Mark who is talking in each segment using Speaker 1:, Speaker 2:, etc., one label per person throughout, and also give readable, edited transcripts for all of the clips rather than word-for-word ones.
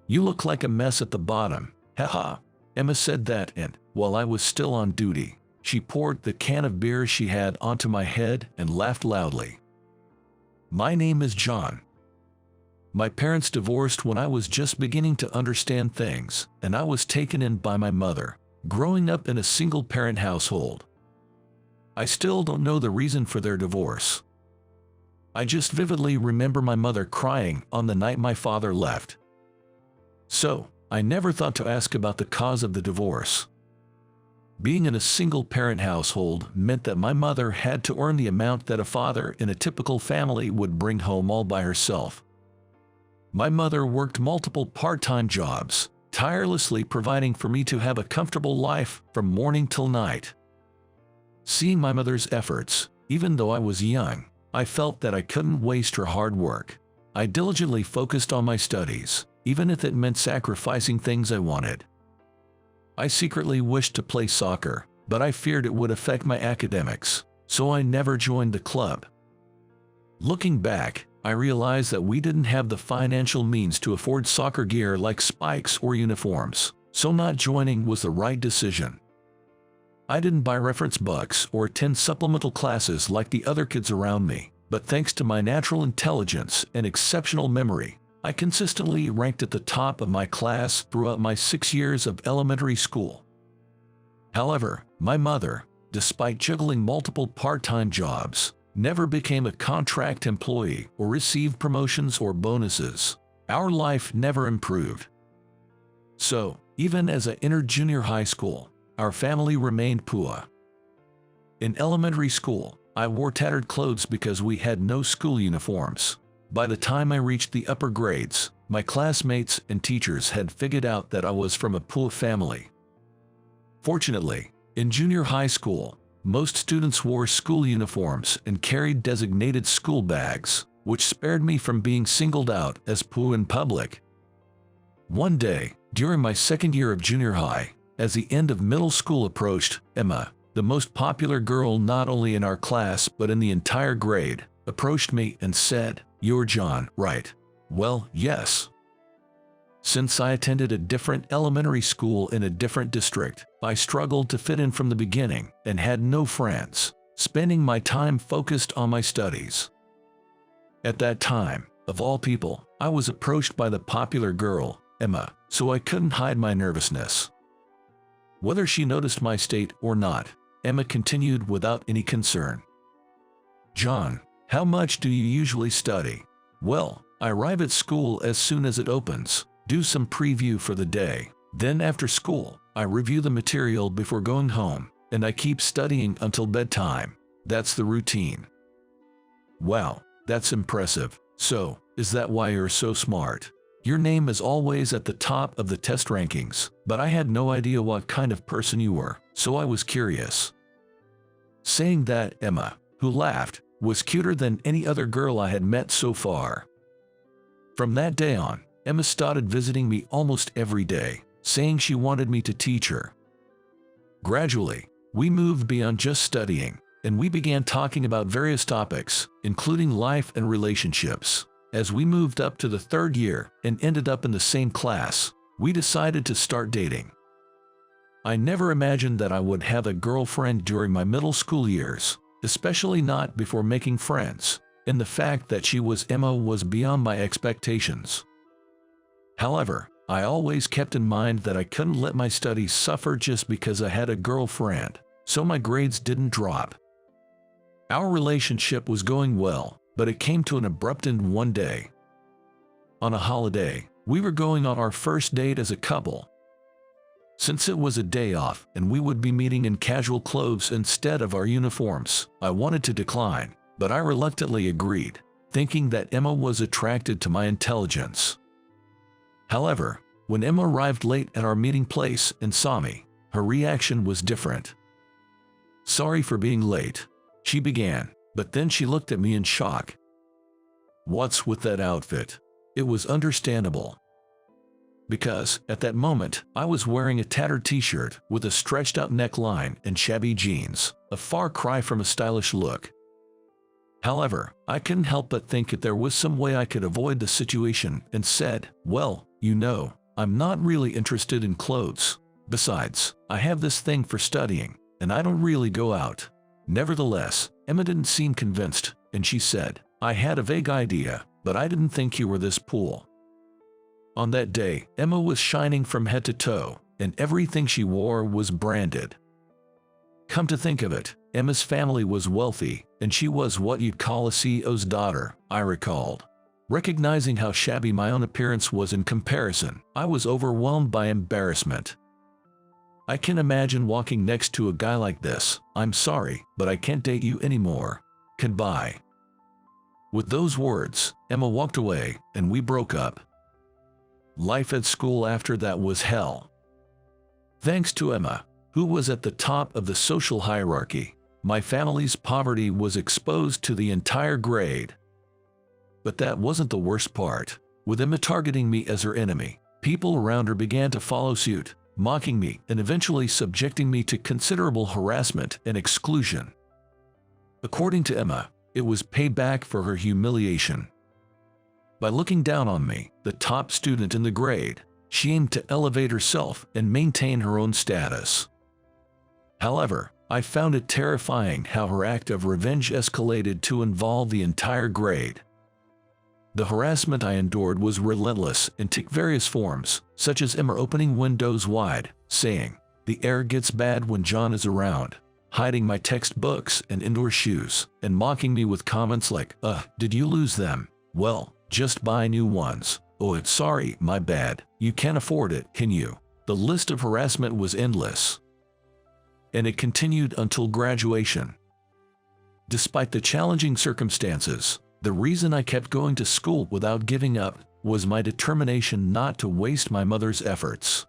Speaker 1: You look like a mess at the bottom. Haha. Emma said that, and, while I was still on duty, she poured the can of beer she had onto my head and laughed loudly. My name is John. My parents divorced when I was just beginning to understand things, and I was taken in by my mother, growing up in a single-parent household. I still don't know the reason for their divorce. I just vividly remember my mother crying on the night my father left. So, I never thought to ask about the cause of the divorce. Being in a single-parent household meant that my mother had to earn the amount that a father in a typical family would bring home all by herself. My mother worked multiple part-time jobs, tirelessly providing for me to have a comfortable life from morning till night. Seeing my mother's efforts, even though I was young, I felt that I couldn't waste her hard work. I diligently focused on my studies, even if it meant sacrificing things I wanted. I secretly wished to play soccer, but I feared it would affect my academics, so I never joined the club. Looking back, I realized that we didn't have the financial means to afford soccer gear like spikes or uniforms, so not joining was the right decision. I didn't buy reference books or attend supplemental classes like the other kids around me, but thanks to my natural intelligence and exceptional memory, I consistently ranked at the top of my class throughout my 6 years of elementary school. However, my mother, despite juggling multiple part-time jobs, never became a contract employee or received promotions or bonuses. Our life never improved. So, even as I entered junior high school, our family remained poor. In elementary school, I wore tattered clothes because we had no school uniforms. By the time I reached the upper grades, my classmates and teachers had figured out that I was from a poor family. Fortunately, in junior high school, most students wore school uniforms and carried designated school bags, which spared me from being singled out as poor in public. One day, during my second year of junior high, as the end of middle school approached, Emma, the most popular girl not only in our class but in the entire grade, approached me and said, "You're John, right?" Well, yes. Since I attended a different elementary school in a different district, I struggled to fit in from the beginning and had no friends, spending my time focused on my studies. At that time, of all people, I was approached by the popular girl, Emma, so I couldn't hide my nervousness. Whether she noticed my state or not, Emma continued without any concern. "John, how much do you usually study?" "Well, I arrive at school as soon as it opens, do some preview for the day. Then after school, I review the material before going home, and I keep studying until bedtime. That's the routine." "Wow, that's impressive. So, is that why you're so smart? Your name is always at the top of the test rankings, but I had no idea what kind of person you were, so I was curious." Saying that, Emma, who laughed, was cuter than any other girl I had met so far. From that day on, Emma started visiting me almost every day, saying she wanted me to teach her. Gradually, we moved beyond just studying, and we began talking about various topics, including life and relationships. As we moved up to the third year and ended up in the same class, we decided to start dating. I never imagined that I would have a girlfriend during my middle school years, especially not before making friends, and the fact that she was Emma was beyond my expectations. However, I always kept in mind that I couldn't let my studies suffer just because I had a girlfriend, so my grades didn't drop. Our relationship was going well, but it came to an abrupt end one day. On a holiday, we were going on our first date as a couple. Since it was a day off and we would be meeting in casual clothes instead of our uniforms, I wanted to decline, but I reluctantly agreed, thinking that Emma was attracted to my intelligence. However, when Emma arrived late at our meeting place and saw me, her reaction was different. "Sorry for being late," she began, but then she looked at me in shock. "What's with that outfit?" It was understandable. Because, at that moment, I was wearing a tattered t-shirt with a stretched-out neckline and shabby jeans, a far cry from a stylish look. However, I couldn't help but think that there was some way I could avoid the situation and said, "Well, You know, I'm not really interested in clothes. Besides, I have this thing for studying, and I don't really go out." Nevertheless, Emma didn't seem convinced, and she said, "I had a vague idea, but I didn't think you were this cool." On that day, Emma was shining from head to toe, and everything she wore was branded. Come to think of it, Emma's family was wealthy, and she was what you'd call a CEO's daughter, I recalled. Recognizing how shabby my own appearance was in comparison, I was overwhelmed by embarrassment. "I can imagine walking next to a guy like this. I'm sorry, but I can't date you anymore. Goodbye." With those words, Emma walked away, and we broke up. Life at school after that was hell. Thanks to Emma, who was at the top of the social hierarchy, my family's poverty was exposed to the entire grade. But that wasn't the worst part. With Emma targeting me as her enemy, people around her began to follow suit, mocking me and eventually subjecting me to considerable harassment and exclusion. According to Emma, it was payback for her humiliation. By looking down on me, the top student in the grade, she aimed to elevate herself and maintain her own status. However, I found it terrifying how her act of revenge escalated to involve the entire grade. The harassment I endured was relentless and took various forms, such as Emma opening windows wide, saying, "The air gets bad when John is around," hiding my textbooks and indoor shoes, and mocking me with comments like, "Did you lose them? Well, just buy new ones. Oh, it's sorry, my bad. You can't afford it, can you?" The list of harassment was endless. And it continued until graduation. Despite the challenging circumstances, the reason I kept going to school without giving up was my determination not to waste my mother's efforts.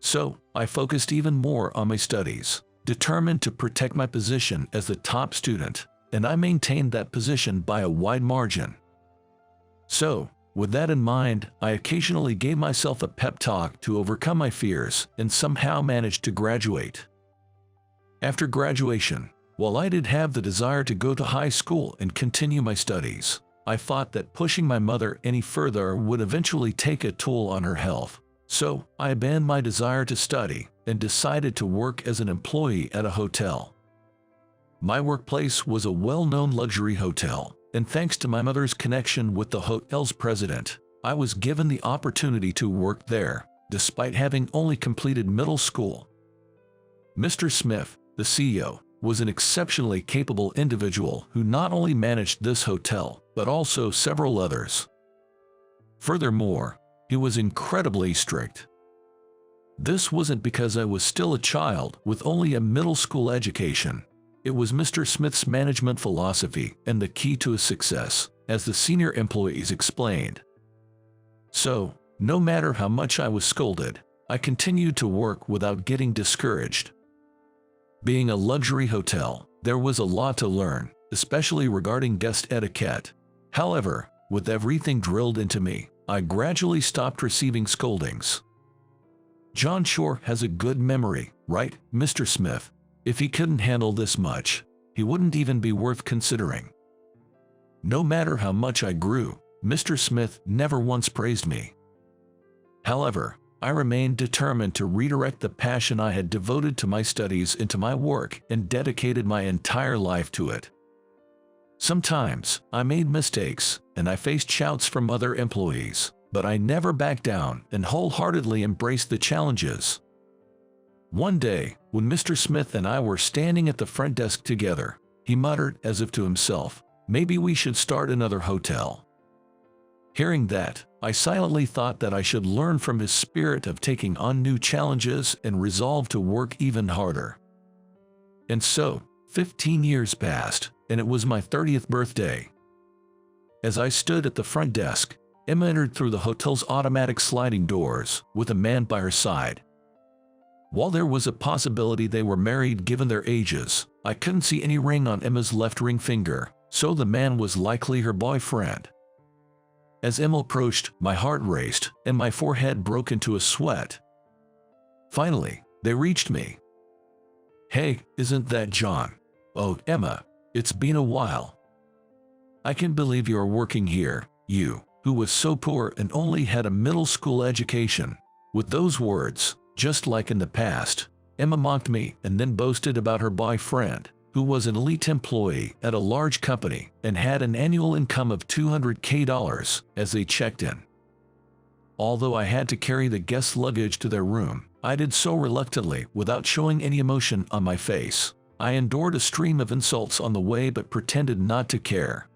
Speaker 1: So, I focused even more on my studies, determined to protect my position as the top student, and I maintained that position by a wide margin. So, with that in mind, I occasionally gave myself a pep talk to overcome my fears and somehow managed to graduate. After graduation, while I did have the desire to go to high school and continue my studies, I thought that pushing my mother any further would eventually take a toll on her health. So, I abandoned my desire to study and decided to work as an employee at a hotel. My workplace was a well-known luxury hotel, and thanks to my mother's connection with the hotel's president, I was given the opportunity to work there, despite having only completed middle school. Mr. Smith, the CEO, was an exceptionally capable individual who not only managed this hotel, but also several others. Furthermore, he was incredibly strict. This wasn't because I was still a child with only a middle school education. It was Mr. Smith's management philosophy and the key to his success, as the senior employees explained. So, no matter how much I was scolded, I continued to work without getting discouraged. Being a luxury hotel, there was a lot to learn, especially regarding guest etiquette. However, with everything drilled into me, I gradually stopped receiving scoldings. "John sure has a good memory, right, Mr. Smith? If he couldn't handle this much, he wouldn't even be worth considering." No matter how much I grew, Mr. Smith never once praised me. However, I remained determined to redirect the passion I had devoted to my studies into my work and dedicated my entire life to it. Sometimes, I made mistakes, and I faced shouts from other employees, but I never backed down and wholeheartedly embraced the challenges. One day, when Mr. Smith and I were standing at the front desk together, he muttered as if to himself, "Maybe we should start another hotel." Hearing that, I silently thought that I should learn from his spirit of taking on new challenges and resolve to work even harder. And so, 15 years passed, and it was my 30th birthday. As I stood at the front desk, Emma entered through the hotel's automatic sliding doors, with a man by her side. While there was a possibility they were married given their ages, I couldn't see any ring on Emma's left ring finger, so the man was likely her boyfriend. As Emma approached, my heart raced, and my forehead broke into a sweat. Finally, they reached me. "Hey, isn't that John?" "Oh, Emma, it's been a while. I can't believe you're working here, you." who was so poor and only had a middle school education. With those words, just like in the past, Emma mocked me and then boasted about her boyfriend, who was an elite employee at a large company and had an annual income of $200K as they checked in. Although I had to carry the guests' luggage to their room, I did so reluctantly without showing any emotion on my face. I endured a stream of insults on the way but pretended not to care.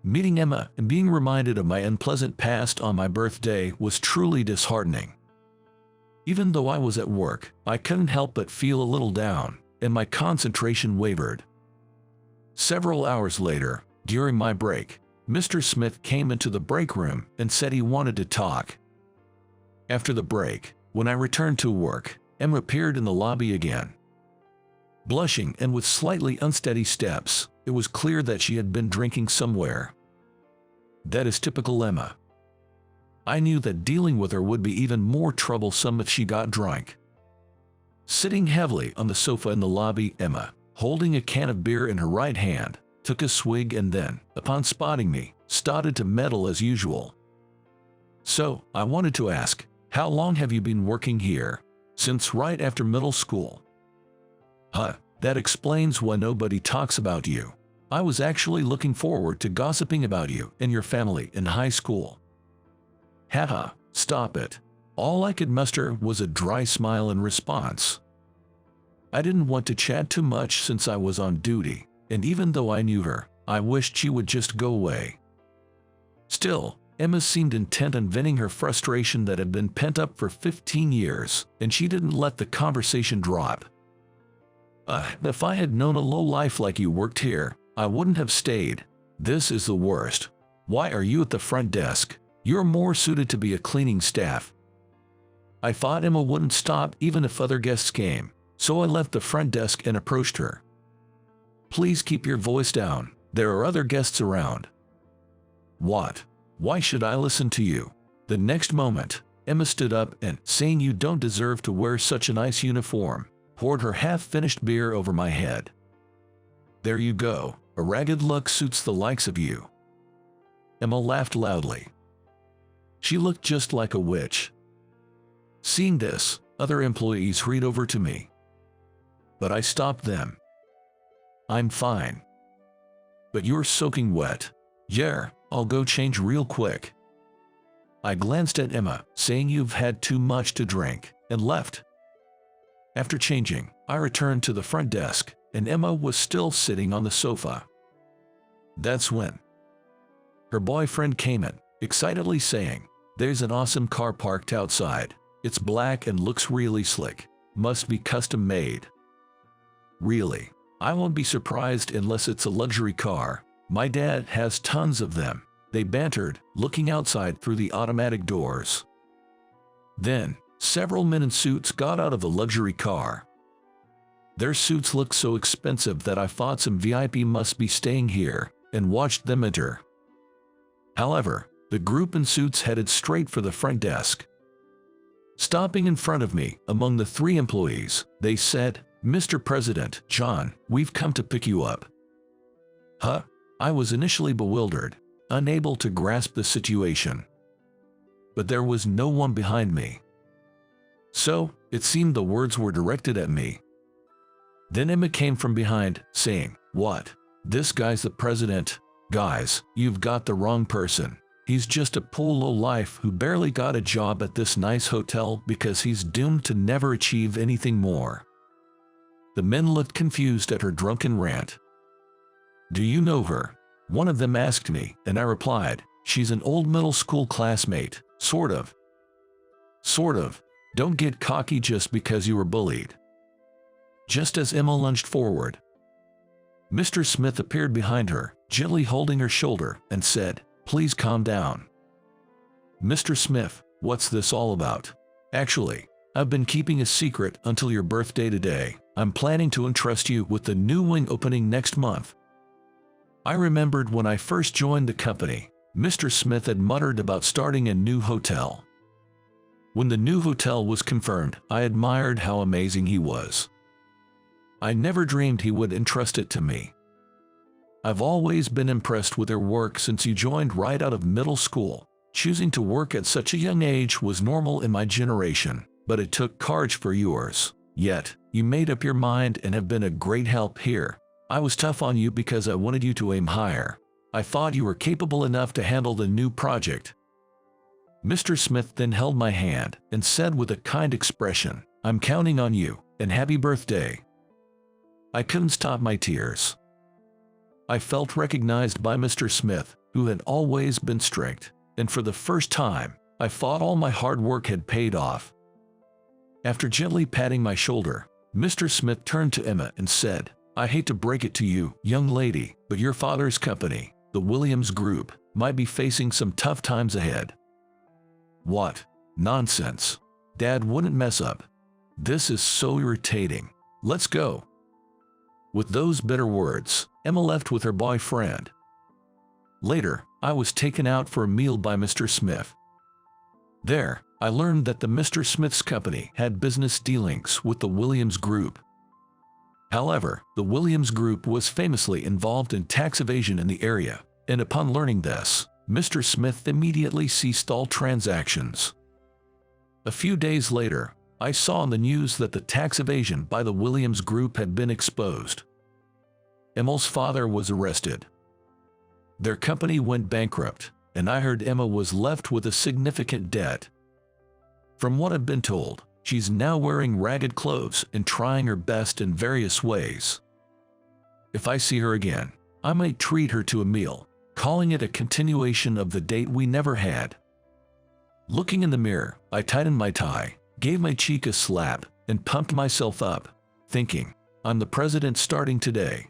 Speaker 1: Meeting Emma and being reminded of my unpleasant past on my birthday was truly disheartening. Even though I was at work, I couldn't help but feel a little down, and my concentration wavered. Several hours later, during my break, Mr. Smith came into the break room and said he wanted to talk. After the break, when I returned to work, Emma appeared in the lobby again. Blushing and with slightly unsteady steps, it was clear that she had been drinking somewhere. That is typical Emma. I knew that dealing with her would be even more troublesome if she got drunk. Sitting heavily on the sofa in the lobby, Emma, holding a can of beer in her right hand, took a swig and then, upon spotting me, started to meddle as usual. "So, I wanted to ask, how long have you been working here?" "Since right after middle school." "Huh, that explains why nobody talks about you. I was actually looking forward to gossiping about you and your family in high school." "Haha, stop it." All I could muster was a dry smile in response. I didn't want to chat too much since I was on duty, and even though I knew her, I wished she would just go away. Still, Emma seemed intent on venting her frustration that had been pent up for 15 years, and she didn't let the conversation drop. If I had known a lowlife like you worked here, I wouldn't have stayed. This is the worst. Why are you at the front desk? You're more suited to be a cleaning staff." I thought Emma wouldn't stop even if other guests came, so I left the front desk and approached her. "Please keep your voice down. There are other guests around." "What? Why should I listen to you?" The next moment, Emma stood up and, saying you don't deserve to wear such a nice uniform, poured her half-finished beer over my head. "There you go. A ragged look suits the likes of you." Emma laughed loudly. She looked just like a witch. Seeing this, other employees hurried over to me. But I stopped them. "I'm fine." "But you're soaking wet." "Yeah, I'll go change real quick." I glanced at Emma, saying you've had too much to drink, and left. After changing, I returned to the front desk, and Emma was still sitting on the sofa. That's when her boyfriend came in, excitedly saying, "There's an awesome car parked outside. It's black and looks really slick. Must be custom made." Really? I won't be surprised unless it's a luxury car. My dad has tons of them. They bantered, looking outside through the automatic doors. Then, several men in suits got out of the luxury car. Their suits looked so expensive that I thought some VIP must be staying here, and watched them enter. However, the group in suits headed straight for the front desk. Stopping in front of me, among the 3 employees, they said, "Mr. President, John, we've come to pick you up." Huh? I was initially bewildered, unable to grasp the situation. But there was no one behind me. So, it seemed the words were directed at me. Then Emma came from behind, saying, "What? This guy's the president? Guys, you've got the wrong person. He's just a poor lowlife who barely got a job at this nice hotel because he's doomed to never achieve anything more." The men looked confused at her drunken rant. "Do you know her?" one of them asked me, and I replied, "She's an old middle school classmate, sort of." "Sort of. Don't get cocky just because you were bullied." Just as Emma lunged forward, Mr. Smith appeared behind her, gently holding her shoulder, and said, "Please calm down." "Mr. Smith, what's this all about?" "Actually, I've been keeping a secret until your birthday today. I'm planning to entrust you with the new wing opening next month." I remembered when I first joined the company, Mr. Smith had muttered about starting a new hotel. When the new hotel was confirmed, I admired how amazing he was. I never dreamed he would entrust it to me. I've always been impressed with her work since you joined right out of middle school. Choosing to work at such a young age was normal in my generation, but it took courage for yours. Yet, you made up your mind and have been a great help here. I was tough on you because I wanted you to aim higher. I thought you were capable enough to handle the new project. Mr. Smith then held my hand and said with a kind expression, I'm counting on you, and happy birthday. I couldn't stop my tears. I felt recognized by Mr. Smith, who had always been strict, and for the first time, I thought all my hard work had paid off. After gently patting my shoulder, Mr. Smith turned to Emma and said, I hate to break it to you, young lady, but your father's company, the Williams Group, might be facing some tough times ahead. What? Nonsense. Dad wouldn't mess up. This is so irritating. Let's go. With those bitter words, Emma left with her boyfriend. Later, I was taken out for a meal by Mr. Smith. There, I learned that the Mr. Smith's company had business dealings with the Williams Group. However, the Williams Group was famously involved in tax evasion in the area, and upon learning this, Mr. Smith immediately ceased all transactions. A few days later, I saw in the news that the tax evasion by the Williams Group had been exposed. Emma's father was arrested. Their company went bankrupt, and I heard Emma was left with a significant debt. From what I've been told, she's now wearing ragged clothes and trying her best in various ways. If I see her again, I might treat her to a meal, calling it a continuation of the date we never had. Looking in the mirror, I tightened my tie, gave my cheek a slap, and pumped myself up, thinking, I'm the president starting today.